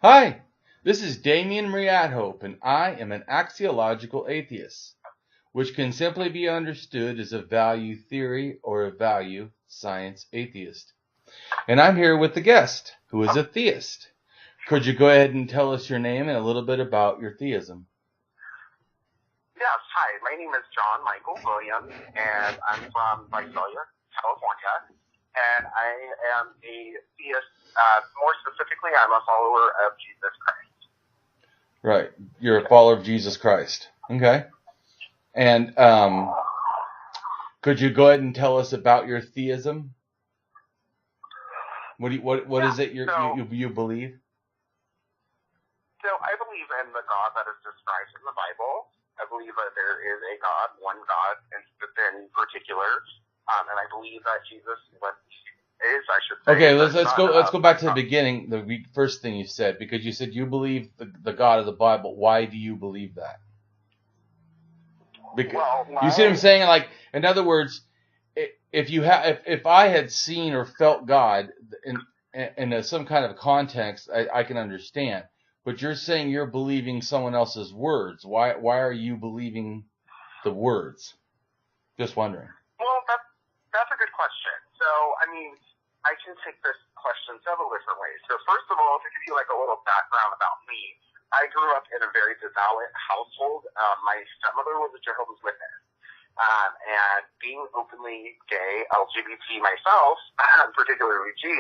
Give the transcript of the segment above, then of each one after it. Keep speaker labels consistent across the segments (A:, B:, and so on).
A: Hi, this is Damien AtHope, and I am an axiological atheist, which can simply be understood as a value theory or a value science atheist. And I'm here with the guest, who is a theist. Could you go ahead and tell us your name and a little bit about your theism?
B: Yes, hi, my name is John Michael Williams, and I'm from Visalia, California, and I am a theist. More specifically, I'm a follower of Jesus Christ.
A: Right, you're a follower of Jesus Christ. Okay. And could you go ahead and tell us about your theism? What is it you believe?
B: So I believe in the God that is described in the Bible. I believe that there is a God, one God, in particular, and I believe that Jesus is, I should say.
A: Okay, let's go back to the beginning, the first thing you said, because you said you believe the God of the Bible. Why do you believe that? Because you see what I'm saying? Like, in other words, if I had seen or felt God in some kind of context, I can understand. But you're saying you're believing someone else's words. Why are you believing the words? Just wondering.
B: Well, that's a good question. So, I mean, I can take this question several different ways. So, first of all, to give you like a little background about me, I grew up in a very devout household. My stepmother was a Jehovah's Witness. And being openly gay, LGBT myself, particularly G,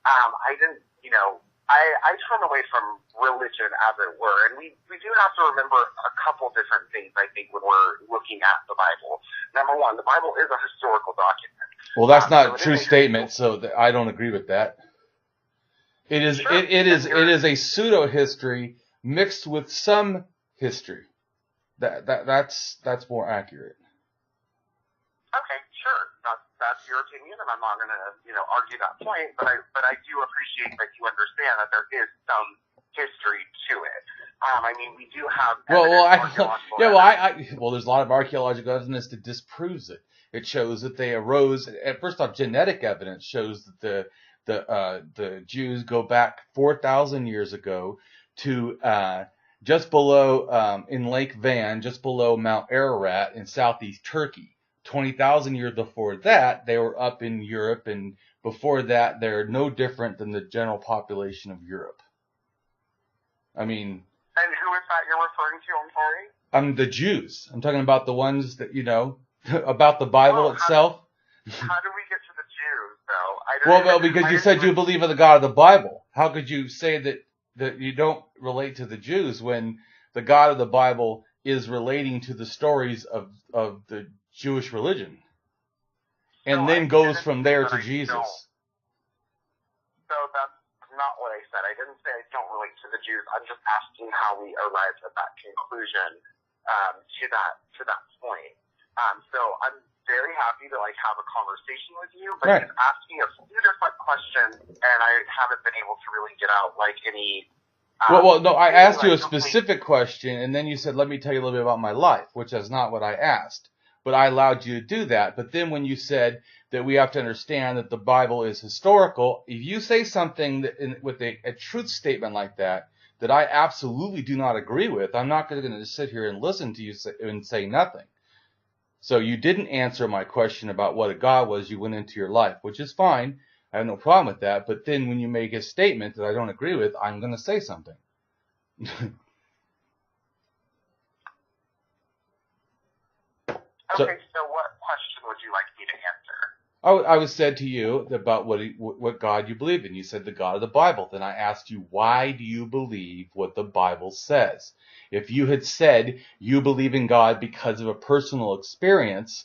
B: I didn't, I turned away from religion, as it were. And we do have to remember a couple different things, I think, when we're looking at the Bible. Number one, the Bible is a historical document.
A: Well, that's not a true statement, so I don't agree with that. It is a pseudo history mixed with some history. That's more accurate.
B: Okay, sure. That's your opinion, and I'm not going to argue that point. But I do appreciate that you understand that there is some history to it. I mean, we do have
A: there's a lot of archaeological evidence that disproves it. It shows that they arose. First off, genetic evidence shows that the Jews go back 4,000 years ago to just below in Lake Van, just below Mount Ararat in southeast Turkey. 20,000 years before that, they were up in Europe, and before that, they're no different than the general population of Europe. I mean...
B: And who is that you're referring to? I'm sorry?
A: The Jews. I'm talking about the ones that, about the Bible itself.
B: How do we get to the Jews, though?
A: Well, because you said you believe in the God of the Bible. How could you say that you don't relate to the Jews when the God of the Bible is relating to the stories of the Jewish religion, and then goes from there to Jesus?
B: So that's not what I said. I didn't say I don't relate to the Jews. I'm just asking how we arrived at that conclusion to that point. So I'm very happy to have a conversation with you, but
A: right.
B: You've asked me a few different questions, and I haven't been able to really get out any.
A: No, I asked you a specific question, and then you said, "Let me tell you a little bit about my life," which is not what I asked. But I allowed you to do that. But then when you said that we have to understand that the Bible is historical, if you say something with a truth statement like that I absolutely do not agree with, I'm not going to sit here and listen to you and say nothing. So you didn't answer my question about what a God was. You went into your life, which is fine. I have no problem with that. But then when you make a statement that I don't agree with, I'm going to say something.
B: Okay, so what question would you like me to answer?
A: I was said to you about what God you believe in. You said the God of the Bible. Then I asked you, why do you believe what the Bible says? If you had said you believe in God because of a personal experience,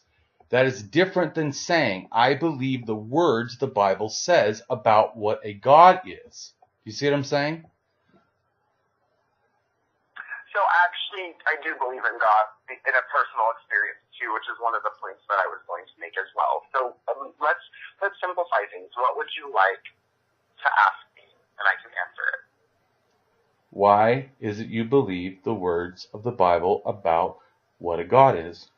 A: that is different than saying, I believe the words the Bible says about what a God is. You see what I'm saying?
B: So actually, I do believe in God in a personal experience too, which is one of the points that I was going to make as well. So let's simplify things. What would you like to ask me, and I can answer it?
A: Why is it you believe the words of the Bible about what a God is?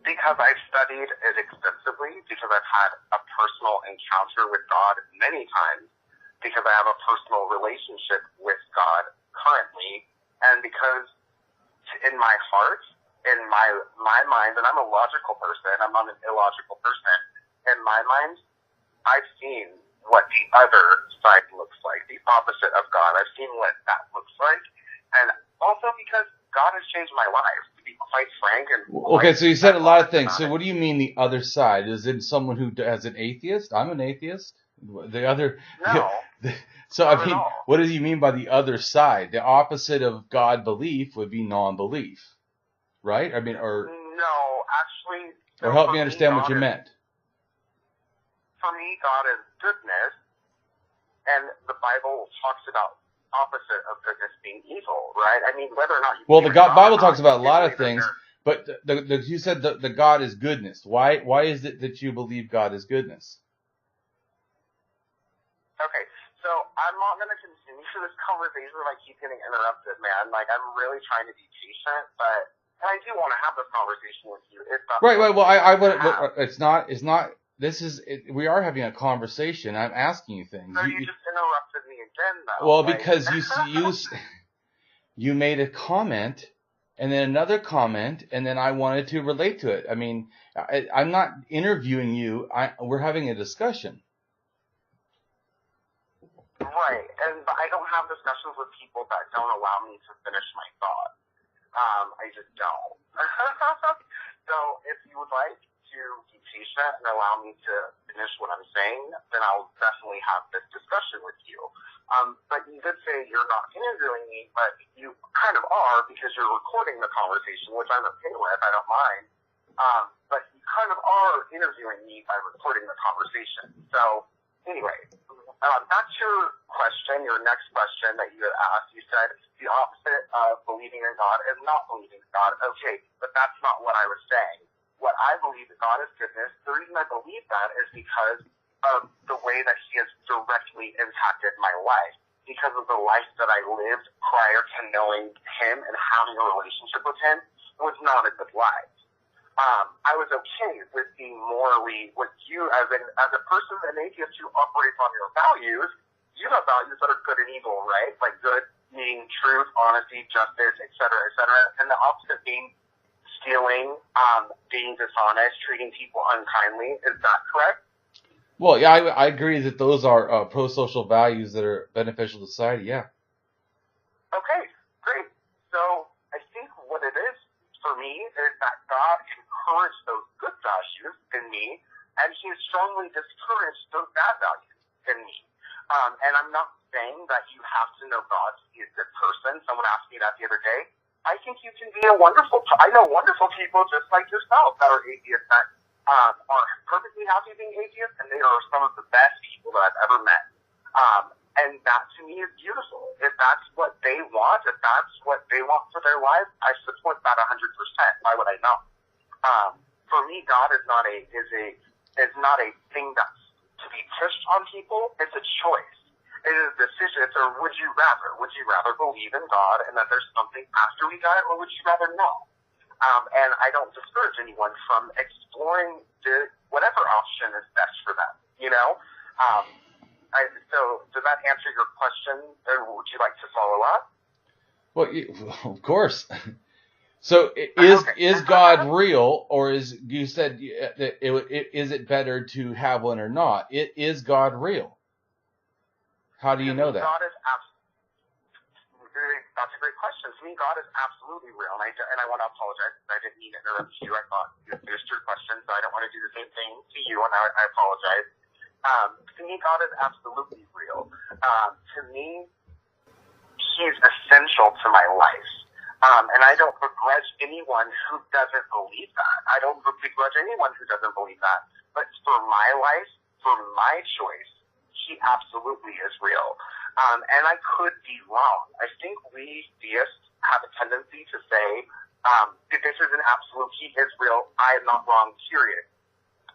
B: Because I've studied it extensively, because I've had a personal encounter with God many times, because I have a personal relationship with God currently, and because in my heart, in my mind, and I'm a logical person, I'm not an illogical person, in my mind, I've seen what the other side looks like, the opposite of God. I've seen what that looks like, and also because God has changed my life, to be quite frank. And
A: okay, so you said a lot of things. So what do you mean the other side? Is it someone who as an atheist? I'm an atheist. The other
B: no.
A: So I mean, what do you mean by the other side? The opposite of God belief would be non-belief, right? I mean, or
B: no, actually.
A: Or help me understand what you meant.
B: For me, God is goodness, and the Bible talks about opposite of goodness being evil, right? I mean, whether or not you
A: well, the Bible talks about a lot of things, but you said the God is goodness. Why is it that you believe God is goodness?
B: Okay, so I'm not going to continue this conversation if I keep getting interrupted, man. Like, I'm really trying to be patient, but I do want to have this conversation with you.
A: Right. Well, I would. It's not. This is. We are having a conversation. I'm asking you things.
B: So you just interrupted me again, though.
A: Well, because you made a comment, and then another comment, and then I wanted to relate to it. I mean, I'm not interviewing you. We're having a discussion.
B: Right, and I don't have discussions with people that don't allow me to finish my thought. I just don't. So if you would like to be patient and allow me to finish what I'm saying, then I'll definitely have this discussion with you. But you did say you're not interviewing me, but you kind of are because you're recording the conversation, which I'm okay with. I don't mind. But you kind of are interviewing me by recording the conversation. So anyway, back to your question, your next question that you had asked. You said the opposite of believing in God is not believing in God. Okay, but that's not what I was saying. What I believe that God is goodness, the reason I believe that is because of the way that He has directly impacted my life. Because of the life that I lived prior to knowing Him and having a relationship with Him was not a good life. I was okay with being morally, with you as a person, an atheist who operates on your values. You have values that are good and evil, right? Like good meaning truth, honesty, justice, etc., etc., and the opposite being stealing, being dishonest, treating people unkindly. Is that correct?
A: Well, yeah, I agree that those are pro-social values that are beneficial to society. Yeah.
B: Okay, great. So I think what it is for me is that God encouraged those good values in me, and He has strongly discouraged those bad values in me. And I'm not saying that you have to know God to be a good person. Someone asked me that the other day. I think you can be I know wonderful people just like yourself that are atheists that are perfectly happy being atheists, and they are some of the best people that I've ever met. And that to me is beautiful. If that's what they want, if that's what they want for their lives, I support that 100%. Why would I not? For me, God is not a thing that's to be pushed on people. It's a choice. It is a decision. It's a would you rather. Would you rather believe in God and that there's something after we die, or would you rather not? And I don't discourage anyone from exploring whatever option is best for them. You know. So does that answer your question, or would you like to follow up?
A: Well, of course. So is God real, or is you said that is it better to have one or not? Is God real? How do you know that?
B: God is that's a great question. To me, God is absolutely real, and I want to apologize. I didn't mean to interrupt you. I thought you finished your question, so I don't want to do the same thing to you, and I apologize. To me, God is absolutely real. To me, He's essential to my life. And I don't begrudge anyone who doesn't believe that. I don't begrudge anyone who doesn't believe that. But for my life, for my choice, He absolutely is real. And I could be wrong. I think we theists have a tendency to say, if this is an absolute, He is real, I am not wrong, period.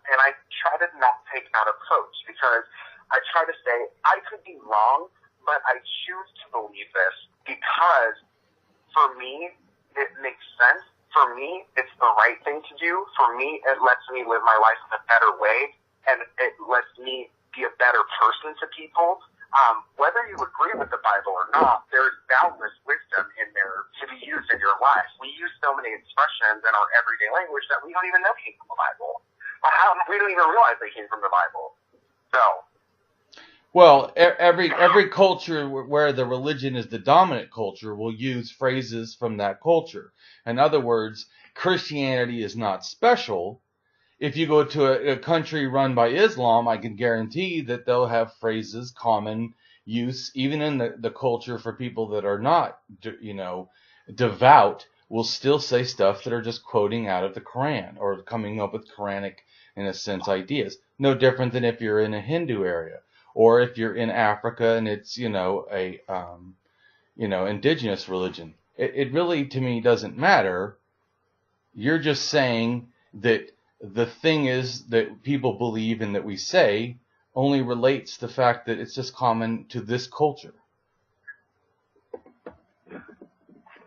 B: And I try to not take that approach, because I try to say, I could be wrong, but I choose to believe this because for me, it makes sense. For me, it's the right thing to do. For me, it lets me live my life in a better way, and it lets me be a better person to people. Whether you agree with the Bible or not, there's boundless wisdom in there to be used in your life. We use so many expressions in our everyday language that we don't even know came from the Bible. We don't even realize they came from the Bible. So.
A: Well, every culture where the religion is the dominant culture will use phrases from that culture. In other words, Christianity is not special. If you go to a country run by Islam, I can guarantee that they'll have phrases, common use, even in the culture for people that are not, devout, will still say stuff that are just quoting out of the Quran or coming up with Quranic, in a sense, ideas. No different than if you're in a Hindu area or if you're in Africa and it's, indigenous religion. It really, to me, doesn't matter. You're just saying that the thing is that people believe and that we say only relates to the fact that it's just common to this culture.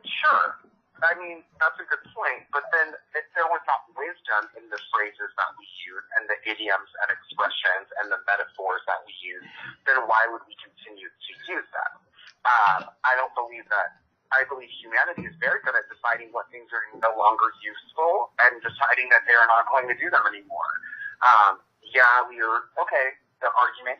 B: Sure. I mean, that's a good point. But then if there was not wisdom in the phrases that we use and the idioms and expressions and the metaphors that we use, then why would we continue to use them? I don't believe that. I believe humanity is very good at deciding what things are no longer useful and deciding that they are not going to do them anymore. The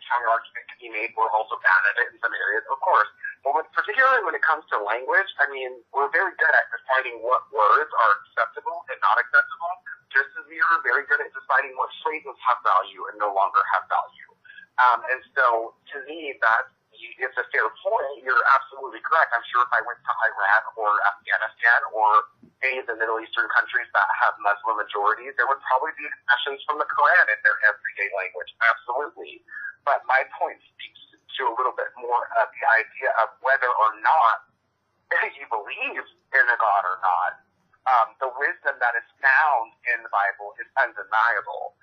B: counter argument can be made. We're also bad at it in some areas, of course. But particularly when it comes to language, I mean, we're very good at deciding what words are acceptable and not acceptable, just as we are very good at deciding what phrases have value and no longer have value. And so, to me, it's a fair point. You're absolutely correct. I'm sure if I went to Iran or Afghanistan or any of the Middle Eastern countries that have Muslim majorities, there would probably be expressions from the Quran in their everyday language. Absolutely. But my point speaks to a little bit more of the idea of whether or not you believe in a God or not. The wisdom that is found in the Bible is undeniable.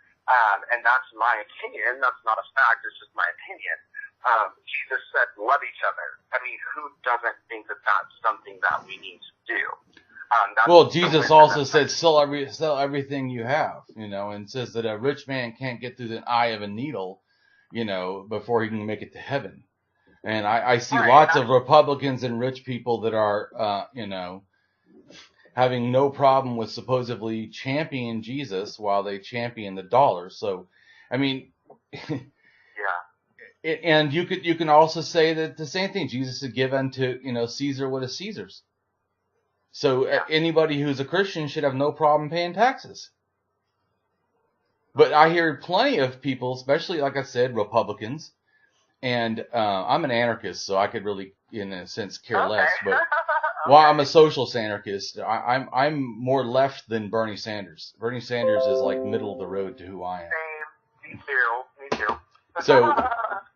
B: And that's my opinion. That's not a fact. It's just my opinion. Jesus said, love each other. I mean, who doesn't think that that's something that we need to do?
A: Well, Jesus also said, sell everything you have, and says that a rich man can't get through the eye of a needle, before he can make it to heaven. And I see lots of Republicans and rich people that are, having no problem with supposedly championing Jesus while they champion the dollar. So, I mean, and you can also say that the same thing. Jesus had given to Caesar what is Caesar's. So anybody who's a Christian should have no problem paying taxes. But I hear plenty of people, especially like I said, Republicans, and I'm an anarchist, so I could really, in a sense, care less. But I'm a socialist anarchist. I'm more left than Bernie Sanders. Bernie Sanders is like middle of the road to who I am.
B: Same. Me too.
A: So,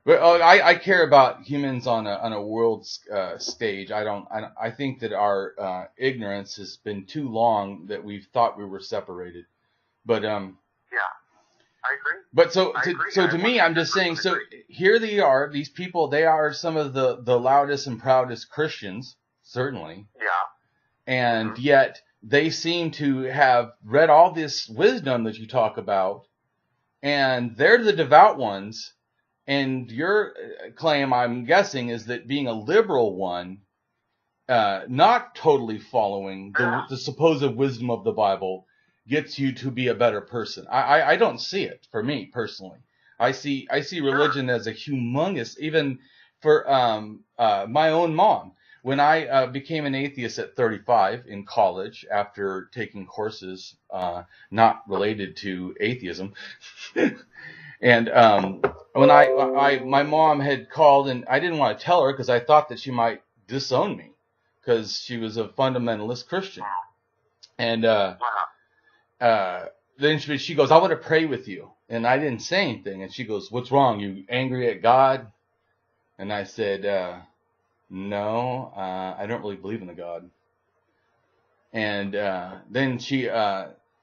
A: but I care about humans on a world stage. I think that our ignorance has been too long that we've thought we were separated. But
B: I agree.
A: But so to me, I'm just saying. So here they are. These people. They are some of the loudest and proudest Christians, certainly.
B: Yeah.
A: And yet they seem to have read all this wisdom that you talk about, and they're the devout ones. And your claim, I'm guessing, is that being a liberal one, not totally following the supposed wisdom of the Bible, gets you to be a better person. I don't see it, for me personally. I see religion as a humongous, even for my own mom. When I became an atheist at 35 in college after taking courses not related to atheism. And when my mom had called, and I didn't want to tell her because I thought that she might disown me because she was a fundamentalist Christian. And then she goes, I want to pray with you. And I didn't say anything. And she goes, what's wrong? You angry at God? And I said, no, I don't really believe in a God. And then she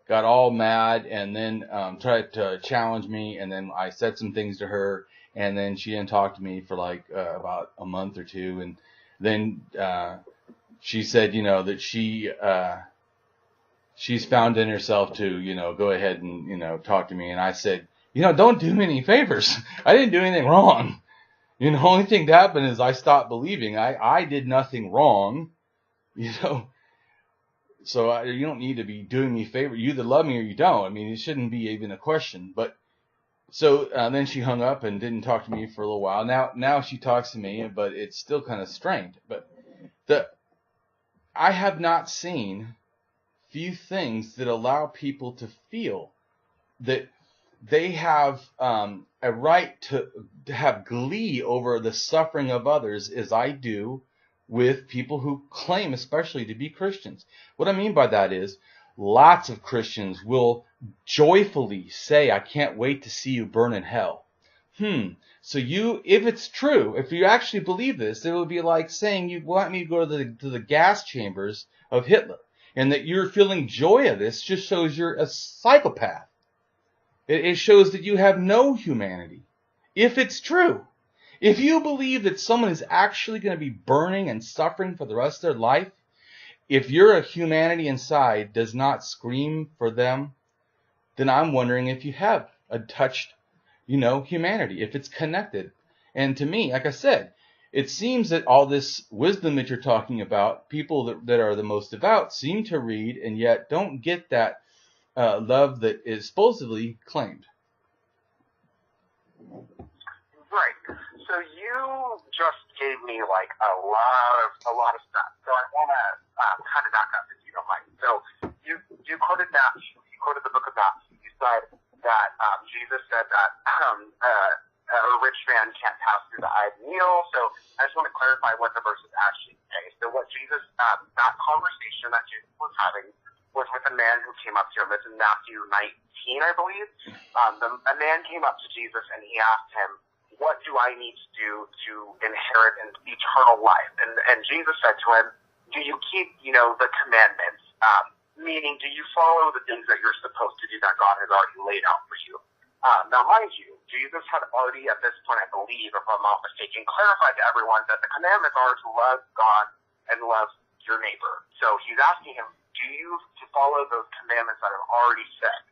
A: got all mad and then tried to challenge me. And then I said some things to her. And then she didn't talk to me for like about a month or two. And then she said, that she's found in herself to, go ahead and, talk to me. And I said, don't do me any favors. I didn't do anything wrong. You know, the only thing that happened is I stopped believing. I did nothing wrong, you know. So you don't need to be doing me a favor. You either love me or you don't. I mean, it shouldn't be even a question. But so then she hung up and didn't talk to me for a little while. Now she talks to me, but it's still kind of strained. But I have not seen few things that allow people to feel that they have a right to have glee over the suffering of others as I do with people who claim especially to be Christians. What I mean by that is lots of Christians will joyfully say, I can't wait to see you burn in hell. So if it's true, if you actually believe this, it would be like saying you want me to go to the gas chambers of Hitler, and that you're feeling joy of this just shows you're a psychopath. It shows that you have no humanity. If it's true, if you believe that someone is actually going to be burning and suffering for the rest of their life, if your humanity inside does not scream for them, then I'm wondering if you have a touched, humanity, if it's connected. And to me, like I said, it seems that all this wisdom that you're talking about, people that are the most devout seem to read and yet don't get that love that is supposedly claimed.
B: Right. So you just gave me like a lot of stuff. So I want to kind of knock up if you don't mind. So you quoted Matthew. You quoted the book of Matthew. You said that Jesus said that a rich man can't pass through the eye of the needle. So I just want to clarify what the verses actually say. So what Jesus, that conversation that Jesus was having was with a man who came up to him. It's in Matthew 19, I believe. A man came up to Jesus and he asked him, what do I need to do to inherit an eternal life? And Jesus said to him, do you keep, the commandments? Meaning, do you follow the things that you're supposed to do that God has already laid out for you? Now, mind you, Jesus had already at this point, I believe, if I'm not mistaken, clarified to everyone that the commandments are to love God and love your neighbor. So he's asking him, do you follow those commandments that I've already said?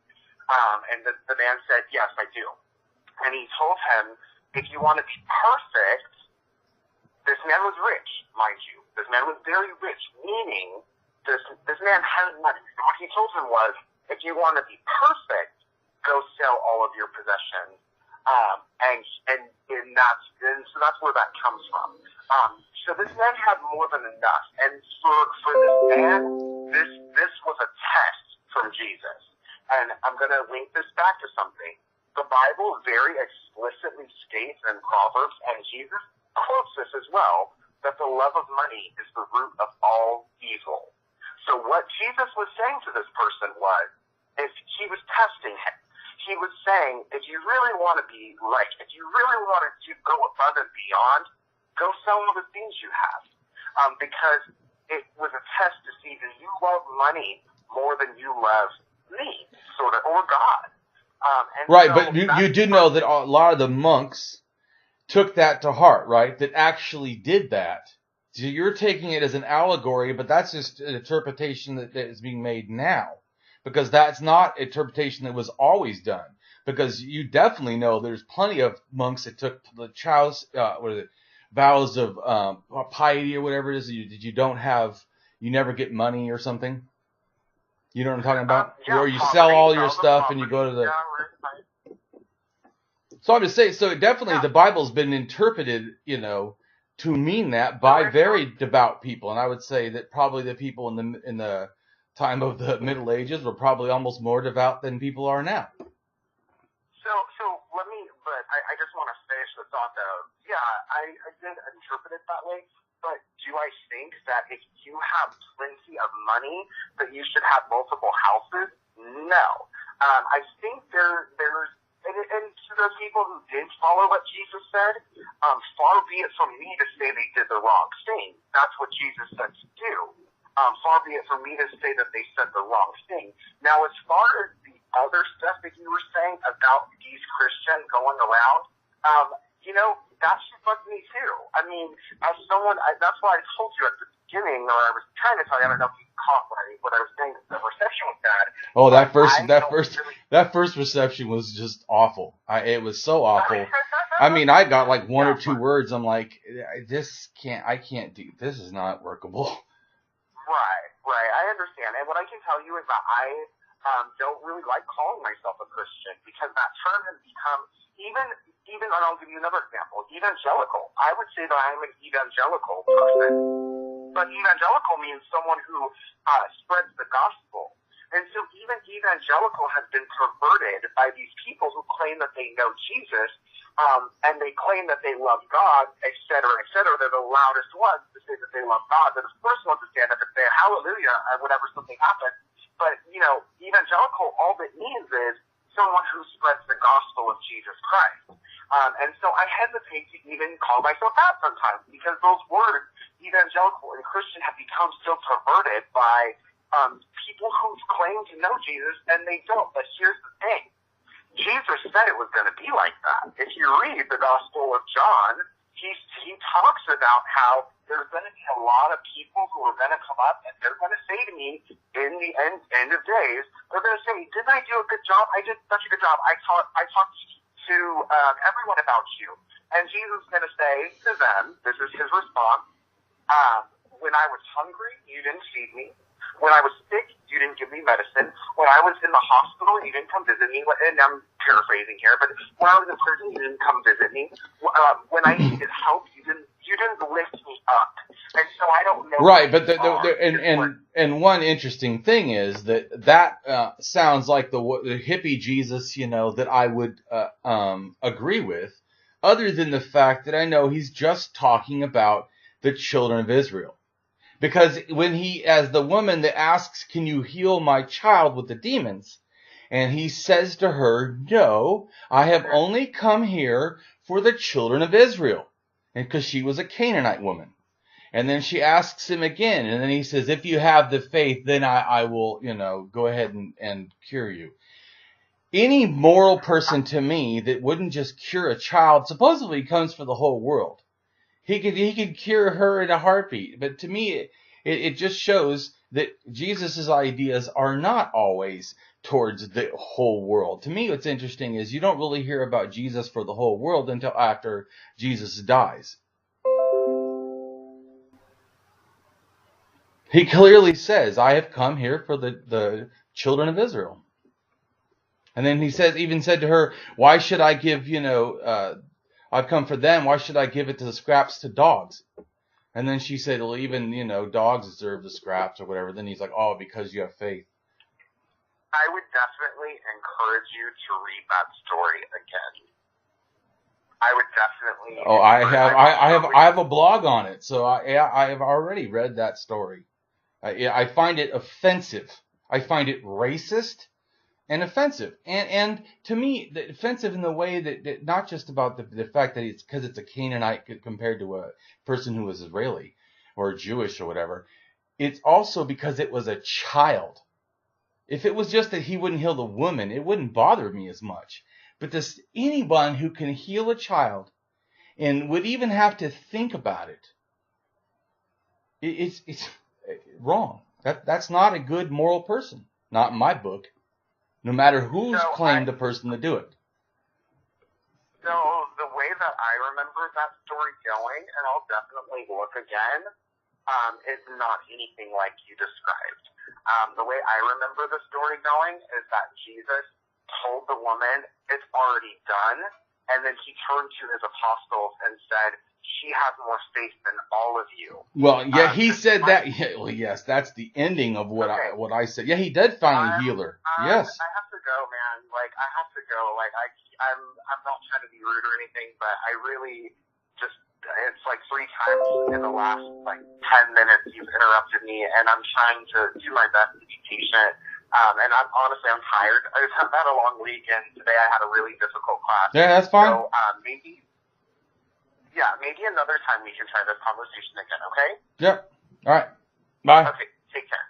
B: And the man said, yes, I do. And he told him, if you want to be perfect, this man was rich, mind you. This man was very rich, meaning this man had money. So what he told him was, if you want to be perfect, go sell all of your possessions. So that's where that comes from. So this man had more than enough. And for this man, this was a test from Jesus. And I'm going to link this back to something. The Bible very explicitly states in Proverbs, and Jesus quotes this as well, that the love of money is the root of all evil. So what Jesus was saying to this person was, if he was testing him, he was saying, if you really want to be right, if you really want to go above and beyond, go sell all the things you have. Because it was a test to see, do you love money more than you love me, sort of, or God?
A: Right, so but you do know that a lot of the monks took that to heart, right? That actually did that. So you're taking it as an allegory, but that's just an interpretation that is being made now. Because that's not interpretation that was always done. Because you definitely know there's plenty of monks that took the vows of piety or whatever it is. You never get money or something. You know what I'm talking about? Or you sell all your stuff and you go to the... So I'm just saying, so definitely the Bible's been interpreted, to mean that by very devout people. And I would say that probably the people in the time of the Middle Ages were probably almost more devout than people are now.
B: I just want to finish the thought though. Yeah, I did interpret it that way, but do I think that if you have plenty of money that you should have multiple houses? No. I think there's and to those people who did follow what Jesus said, far be it from me to say they did the wrong thing. That's what Jesus said to do. Far be it from me to say that they said the wrong thing. Now, as far as the other stuff that you were saying about these Christians going around, that should bug me too. I mean, as someone, that's why I told you at the beginning, or I was trying to tell you, I don't know if you caught what I was saying, the reception was bad.
A: Oh, that first reception was just awful. It was so awful. I mean, I got like one or two words. I'm like, I can't do, this is not workable.
B: Right. I understand. And what I can tell you is that I don't really like calling myself a Christian, because that term has become, even, and I'll give you another example, evangelical. I would say that I'm an evangelical person, but evangelical means someone who spreads the gospel. And so even evangelical has been perverted by these people who claim that they know Jesus, and they claim that they love God, et cetera, et cetera. They're the loudest ones to say that they love God. They're the first ones to stand up and say hallelujah whenever something happens. But, evangelical, all it means is someone who spreads the gospel of Jesus Christ. And so I hesitate to even call myself that sometimes, because those words, evangelical and Christian, have become so perverted by people who claim to know Jesus, and they don't. But here's the thing. Jesus said it was going to be like that. If you read the Gospel of John, he talks about how there's going to be a lot of people who are going to come up, and they're going to say to me in the end of days, they're going to say, didn't I do a good job? I did such a good job. I talked to everyone about you. And Jesus is going to say to them, this is his response, when I was hungry, you didn't feed me. When I was sick, you didn't give me medicine. When I was in the hospital, you didn't come visit me. And I'm paraphrasing here, but when I was in prison, you didn't come visit me. When I needed help, you didn't lift me up. And so I don't know.
A: Right, but and one interesting thing is that sounds like the hippie Jesus, that I would agree with, other than the fact that I know he's just talking about the children of Israel. Because when as the woman that asks, can you heal my child with the demons? And he says to her, no, I have only come here for the children of Israel. And because she was a Canaanite woman. And then she asks him again. And then he says, if you have the faith, then I will, go ahead and cure you. Any moral person to me that wouldn't just cure a child, supposedly comes for the whole world. He could cure her in a heartbeat. But to me, it just shows that Jesus' ideas are not always towards the whole world. To me, what's interesting is you don't really hear about Jesus for the whole world until after Jesus dies. He clearly says, I have come here for the children of Israel. And then he even said to her, why should I give, I've come for them. Why should I give it to the scraps to dogs? And then she said, well, even, dogs deserve the scraps or whatever. Then he's like, oh, because you have faith.
B: I would definitely encourage you to read that story again. I would definitely.
A: Oh, I have a blog on it. So I have already read that story. I find it offensive. I find it racist. And offensive, and to me, offensive in the way that not just about the fact that it's because it's a Canaanite compared to a person who was Israeli or Jewish or whatever. It's also because it was a child. If it was just that he wouldn't heal the woman, it wouldn't bother me as much. But anyone who can heal a child and would even have to think about it, it's wrong. That's not a good moral person. Not in my book. No matter who's claimed the person to do it.
B: So the way that I remember that story going, and I'll definitely look again, is not anything like you described. The way I remember the story going is that Jesus told the woman, it's already done, and then he turned to his apostles and said, she has more faith than all of you.
A: Well, yeah, he said that. Yeah, well, yes, that's the ending of what I said. Yeah, he did finally heal her. Yes.
B: I have to go, man. I have to go. I'm not trying to be rude or anything, but I really just, it's like 3 times in the last 10 minutes you've interrupted me, and I'm trying to do my best to be patient. And I'm tired. I've had a long week, and today I had a really difficult class.
A: Yeah, that's fine.
B: So maybe another time we can try this conversation again, okay?
A: Yep. All right. Bye.
B: Okay, take care.